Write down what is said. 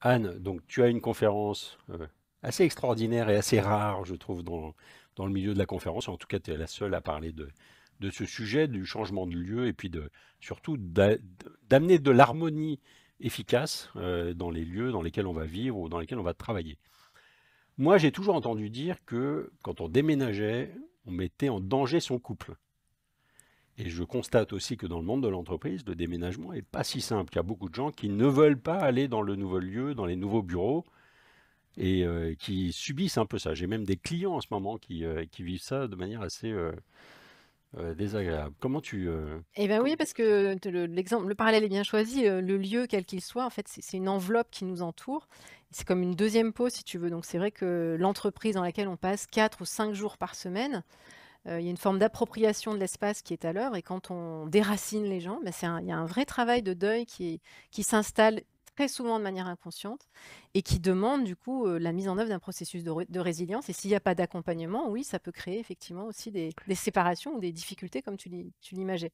Anne, donc tu as une conférence assez extraordinaire et assez rare, je trouve, dans le milieu de la conférence. En tout cas, tu es la seule à parler de ce sujet, du changement de lieu et puis surtout d'amener de l'harmonie efficace dans les lieux dans lesquels on va vivre ou dans lesquels on va travailler. Moi, j'ai toujours entendu dire que quand on déménageait, on mettait en danger son couple. Et je constate aussi que dans le monde de l'entreprise, le déménagement n'est pas si simple. Il y a beaucoup de gens qui ne veulent pas aller dans le nouveau lieu, dans les nouveaux bureaux, et qui subissent un peu ça. J'ai même des clients en ce moment qui vivent ça de manière assez désagréable. Comment tu... Eh ben oui, com- parce que le parallèle est bien choisi. Le lieu, quel qu'il soit, en fait, c'est une enveloppe qui nous entoure. C'est comme une deuxième peau, si tu veux. Donc c'est vrai que l'entreprise dans laquelle on passe 4 ou 5 jours par semaine, il y a une forme d'appropriation de l'espace qui est à l'œuvre et quand on déracine les gens, bah, il y a un vrai travail de deuil qui s'installe très souvent de manière inconsciente et qui demande du coup, la mise en œuvre d'un processus de résilience et s'il y a pas d'accompagnement, oui, ça peut créer effectivement aussi des séparations ou des difficultés comme tu l'imageais.